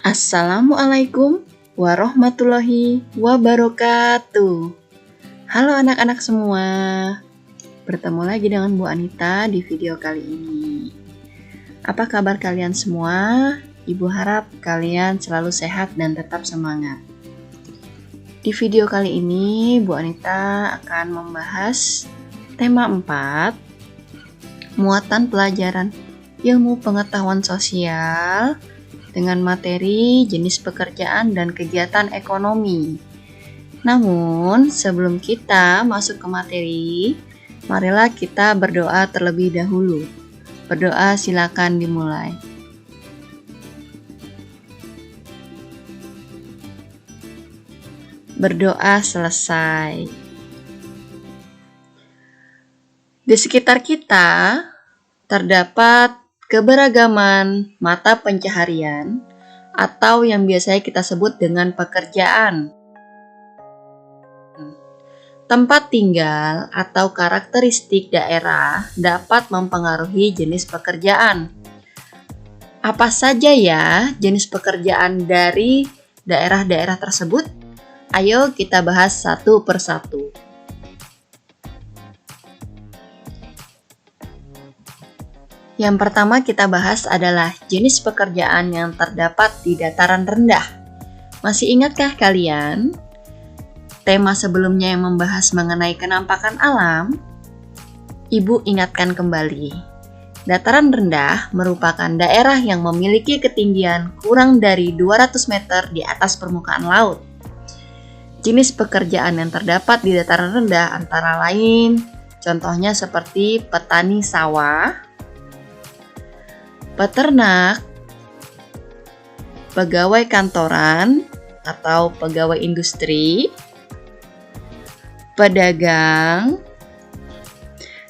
Assalamualaikum warahmatullahi wabarakatuh. Halo anak-anak semua, bertemu lagi dengan Bu Anita di video kali ini. Apa kabar kalian semua? Ibu harap kalian selalu sehat dan tetap semangat. Di video kali ini Bu Anita akan membahas tema 4, muatan pelajaran ilmu pengetahuan sosial dengan materi jenis pekerjaan dan kegiatan ekonomi. Namun, sebelum kita masuk ke materi, marilah kita berdoa terlebih dahulu. Berdoa silakan dimulai. Berdoa selesai. Di sekitar kita terdapat keberagaman mata pencaharian atau yang biasanya kita sebut dengan pekerjaan. Tempat tinggal atau karakteristik daerah dapat mempengaruhi jenis pekerjaan. Apa saja ya jenis pekerjaan dari daerah-daerah tersebut? Ayo kita bahas satu persatu. Yang pertama kita bahas adalah jenis pekerjaan yang terdapat di dataran rendah. Masih ingatkah kalian tema sebelumnya yang membahas mengenai kenampakan alam? Ibu ingatkan kembali. Dataran rendah merupakan daerah yang memiliki ketinggian kurang dari 200 meter di atas permukaan laut. Jenis pekerjaan yang terdapat di dataran rendah antara lain, contohnya seperti petani sawah, peternak, pegawai kantoran atau pegawai industri, pedagang,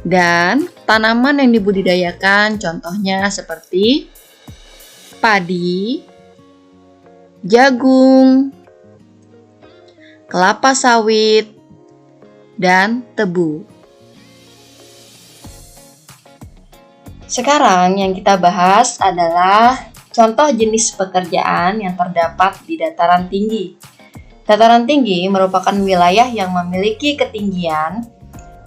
dan tanaman yang dibudidayakan contohnya seperti padi, jagung, kelapa sawit, dan tebu. Sekarang yang kita bahas adalah contoh jenis pekerjaan yang terdapat di dataran tinggi. Dataran tinggi merupakan wilayah yang memiliki ketinggian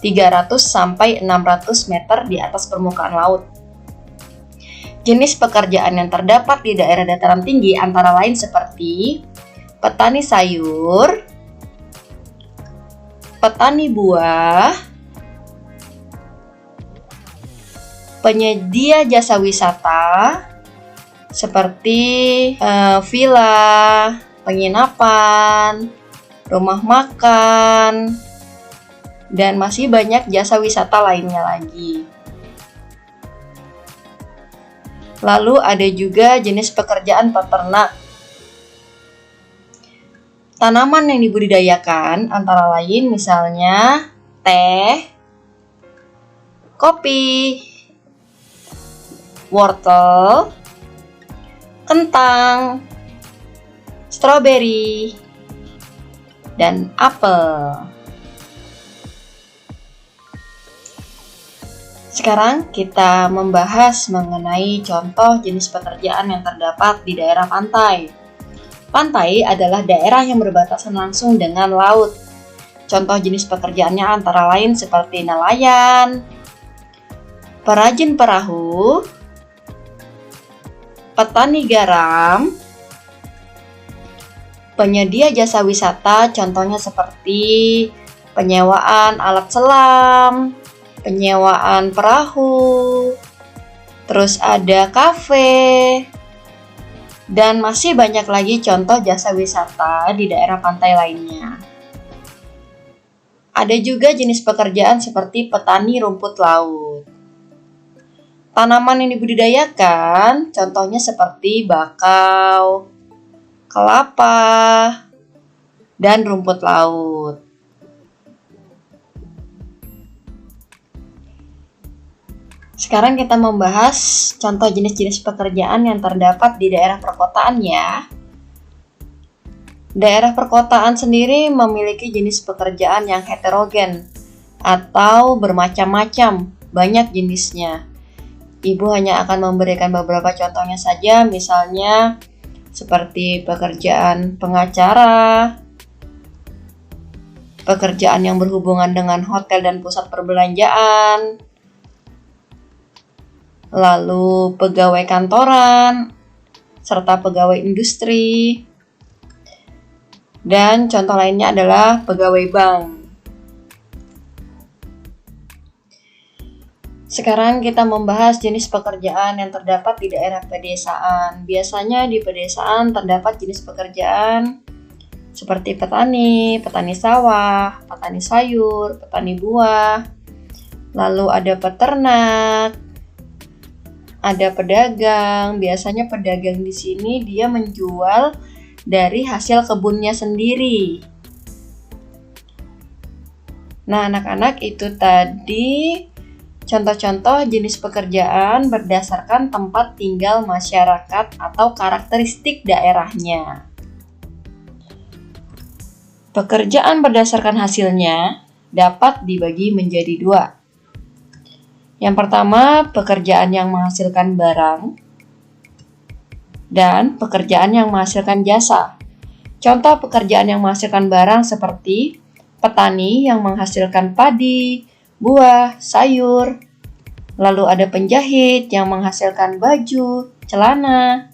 300 sampai 600 meter di atas permukaan laut. Jenis pekerjaan yang terdapat di daerah dataran tinggi antara lain seperti petani sayur, petani buah, penyedia jasa wisata seperti villa, penginapan, rumah makan, dan masih banyak jasa wisata lainnya lagi. Lalu ada juga jenis pekerjaan peternak. Tanaman yang dibudidayakan antara lain misalnya teh, kopi, wortel, kentang, stroberi, dan apel. Sekarang kita membahas mengenai contoh jenis pekerjaan yang terdapat di daerah pantai. Pantai adalah daerah yang berbatasan langsung dengan laut. Contoh jenis pekerjaannya antara lain seperti nelayan, perajin perahu, petani garam, penyedia jasa wisata contohnya seperti penyewaan alat selam, penyewaan perahu, terus ada kafe, dan masih banyak lagi contoh jasa wisata di daerah pantai lainnya. Ada juga jenis pekerjaan seperti petani rumput laut. Tanaman yang dibudidayakan contohnya seperti bakau, kelapa, dan rumput laut. Sekarang kita membahas contoh jenis-jenis pekerjaan yang terdapat di daerah perkotaan ya. Daerah perkotaan sendiri memiliki jenis pekerjaan yang heterogen atau bermacam-macam, banyak jenisnya. Ibu hanya akan memberikan beberapa contohnya saja, misalnya seperti pekerjaan pengacara, pekerjaan yang berhubungan dengan hotel dan pusat perbelanjaan, lalu pegawai kantoran, serta pegawai industri, dan contoh lainnya adalah pegawai bank. Sekarang kita membahas jenis pekerjaan yang terdapat di daerah pedesaan. Biasanya di pedesaan terdapat jenis pekerjaan seperti petani, petani sawah, petani sayur, petani buah, lalu ada peternak, ada pedagang. Biasanya pedagang di sini dia menjual dari hasil kebunnya sendiri. Nah, anak-anak, itu tadi contoh-contoh jenis pekerjaan berdasarkan tempat tinggal masyarakat atau karakteristik daerahnya. Pekerjaan berdasarkan hasilnya dapat dibagi menjadi dua. Yang pertama, pekerjaan yang menghasilkan barang dan pekerjaan yang menghasilkan jasa. Contoh pekerjaan yang menghasilkan barang seperti petani yang menghasilkan padi, buah, sayur. Lalu ada penjahit yang menghasilkan baju, celana.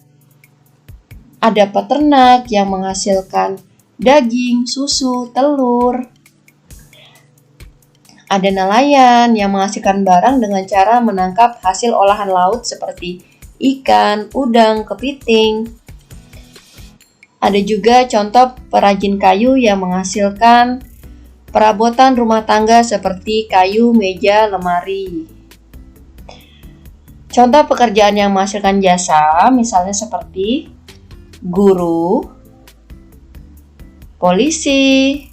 Ada peternak yang menghasilkan daging, susu, telur. Ada nelayan yang menghasilkan barang dengan cara menangkap hasil olahan laut seperti ikan, udang, kepiting. Ada juga contoh perajin kayu yang menghasilkan perabotan rumah tangga seperti kayu, meja, lemari. Contoh pekerjaan yang menghasilkan jasa misalnya seperti guru, polisi,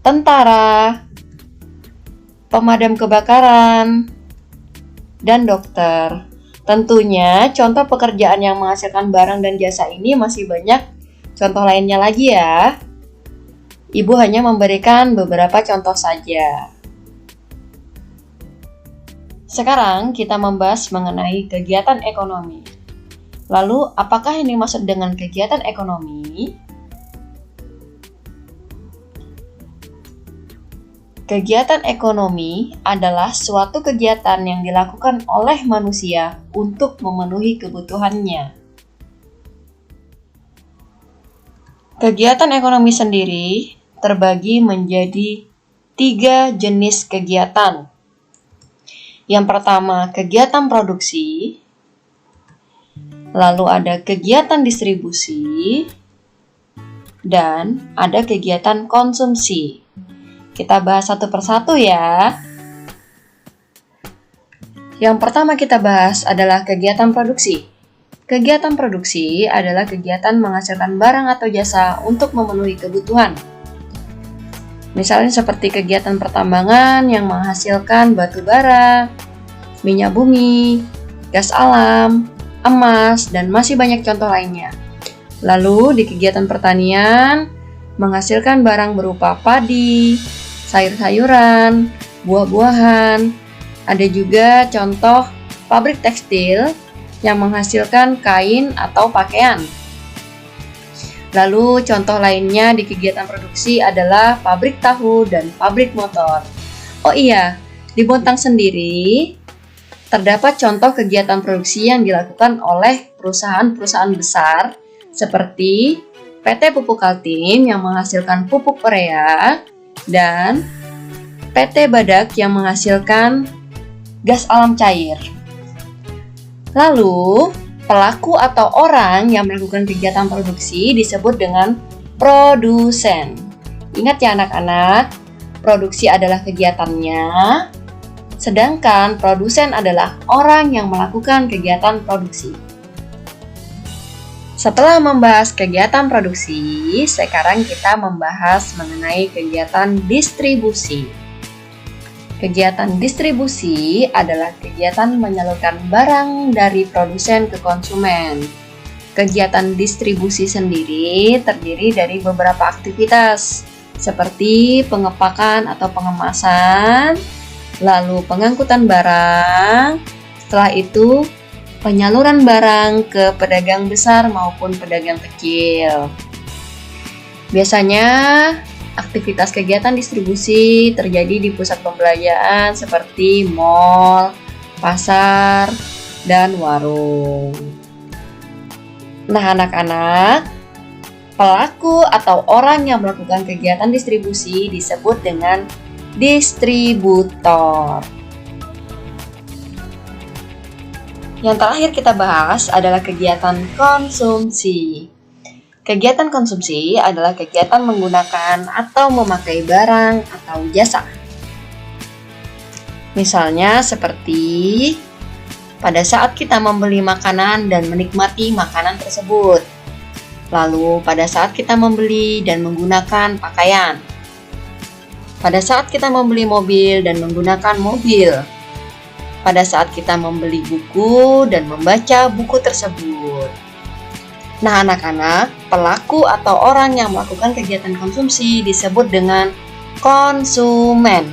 tentara, pemadam kebakaran, dan dokter. Tentunya contoh pekerjaan yang menghasilkan barang dan jasa ini masih banyak contoh lainnya lagi ya. Ibu hanya memberikan beberapa contoh saja. Sekarang kita membahas mengenai kegiatan ekonomi. Lalu, apakah yang dimaksud dengan kegiatan ekonomi? Kegiatan ekonomi adalah suatu kegiatan yang dilakukan oleh manusia untuk memenuhi kebutuhannya. Kegiatan ekonomi sendiri terbagi menjadi 3 jenis kegiatan. Yang pertama, kegiatan produksi, lalu ada kegiatan distribusi, dan ada kegiatan konsumsi. Kita bahas satu persatu ya. Yang pertama kita bahas adalah kegiatan produksi. Kegiatan produksi adalah kegiatan menghasilkan barang atau jasa untuk memenuhi kebutuhan. Misalnya seperti kegiatan pertambangan yang menghasilkan batu bara, minyak bumi, gas alam, emas, dan masih banyak contoh lainnya. Lalu di kegiatan pertanian menghasilkan barang berupa padi, sayur-sayuran, buah-buahan. Ada juga contoh pabrik tekstil yang menghasilkan kain atau pakaian. Lalu contoh lainnya di kegiatan produksi adalah pabrik tahu dan pabrik motor. Oh iya, di Bontang sendiri terdapat contoh kegiatan produksi yang dilakukan oleh perusahaan-perusahaan besar seperti PT Pupuk Kaltim yang menghasilkan pupuk urea dan PT Badak yang menghasilkan gas alam cair. Lalu, pelaku atau orang yang melakukan kegiatan produksi disebut dengan produsen. Ingat ya anak-anak, produksi adalah kegiatannya, sedangkan produsen adalah orang yang melakukan kegiatan produksi. Setelah membahas kegiatan produksi, sekarang kita membahas mengenai kegiatan distribusi. Kegiatan distribusi adalah kegiatan menyalurkan barang dari produsen ke konsumen. Kegiatan distribusi sendiri terdiri dari beberapa aktivitas, seperti pengepakan atau pengemasan, lalu pengangkutan barang, setelah itu penyaluran barang ke pedagang besar maupun pedagang kecil. Biasanya aktivitas kegiatan distribusi terjadi di pusat pembelanjaan seperti mal, pasar, dan warung. Nah, anak-anak, pelaku atau orang yang melakukan kegiatan distribusi disebut dengan distributor. Yang terakhir kita bahas adalah kegiatan konsumsi. Kegiatan konsumsi adalah kegiatan menggunakan atau memakai barang atau jasa. Misalnya seperti pada saat kita membeli makanan dan menikmati makanan tersebut. Lalu pada saat kita membeli dan menggunakan pakaian. Pada saat kita membeli mobil dan menggunakan mobil. Pada saat kita membeli buku dan membaca buku tersebut. Nah, anak-anak, pelaku atau orang yang melakukan kegiatan konsumsi disebut dengan konsumen.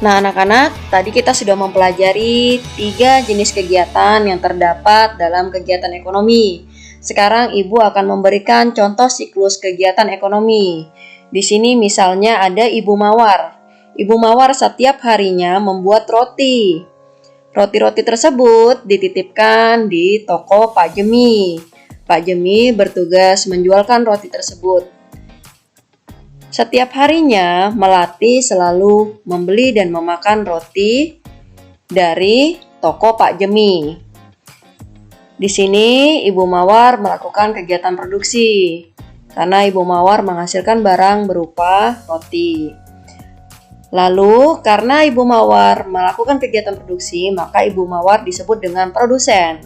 Nah, anak-anak, tadi kita sudah mempelajari 3 jenis kegiatan yang terdapat dalam kegiatan ekonomi. Sekarang Ibu akan memberikan contoh siklus kegiatan ekonomi. Di sini misalnya ada Ibu Mawar. Ibu Mawar setiap harinya membuat roti. Roti-roti tersebut dititipkan di toko Pak Jemi. Pak Jemi bertugas menjualkan roti tersebut. Setiap harinya, Melati selalu membeli dan memakan roti dari toko Pak Jemi. Di sini, Ibu Mawar melakukan kegiatan produksi, karena Ibu Mawar menghasilkan barang berupa roti. Lalu, karena Ibu Mawar melakukan kegiatan produksi, maka Ibu Mawar disebut dengan produsen.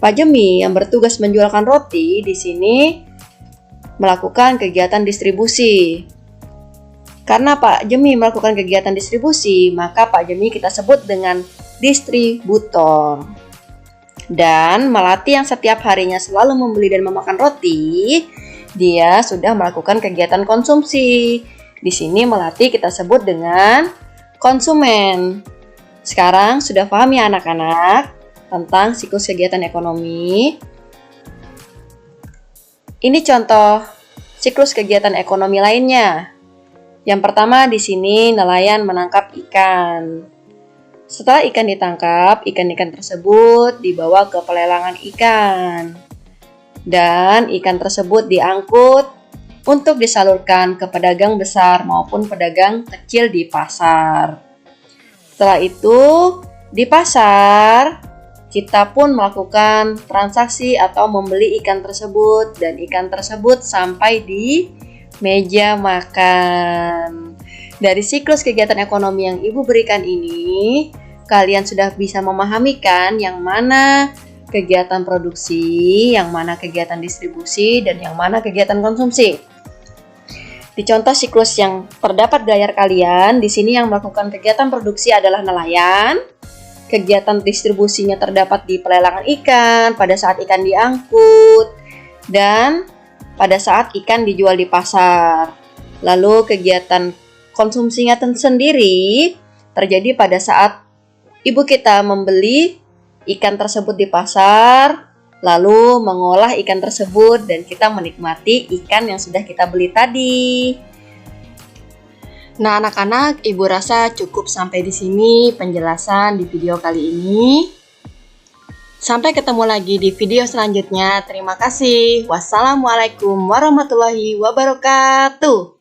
Pak Jemi yang bertugas menjualkan roti di sini melakukan kegiatan distribusi. Karena Pak Jemi melakukan kegiatan distribusi, maka Pak Jemi kita sebut dengan distributor. Dan Melati yang setiap harinya selalu membeli dan memakan roti, dia sudah melakukan kegiatan konsumsi. Di sini Melati kita sebut dengan konsumen. Sekarang sudah paham ya anak-anak tentang siklus kegiatan ekonomi? Ini contoh siklus kegiatan ekonomi lainnya. Yang pertama di sini nelayan menangkap ikan. Setelah ikan ditangkap, ikan-ikan tersebut dibawa ke pelelangan ikan. Dan ikan tersebut diangkut untuk disalurkan ke pedagang besar maupun pedagang kecil di pasar. Setelah itu, di pasar, kita pun melakukan transaksi atau membeli ikan tersebut dan ikan tersebut sampai di meja makan. Dari siklus kegiatan ekonomi yang Ibu berikan ini, kalian sudah bisa memahami kan yang mana kegiatan produksi, yang mana kegiatan distribusi, dan yang mana kegiatan konsumsi. Di contoh siklus yang terdapat di layar kalian, di sini yang melakukan kegiatan produksi adalah nelayan. Kegiatan distribusinya terdapat di pelelangan ikan, pada saat ikan diangkut, dan pada saat ikan dijual di pasar. Lalu kegiatan konsumsinya sendiri terjadi pada saat ibu kita membeli ikan tersebut di pasar, lalu mengolah ikan tersebut dan kita menikmati ikan yang sudah kita beli tadi. Nah, anak-anak, Ibu rasa cukup sampai di sini penjelasan di video kali ini. Sampai ketemu lagi di video selanjutnya. Terima kasih. Wassalamualaikum warahmatullahi wabarakatuh.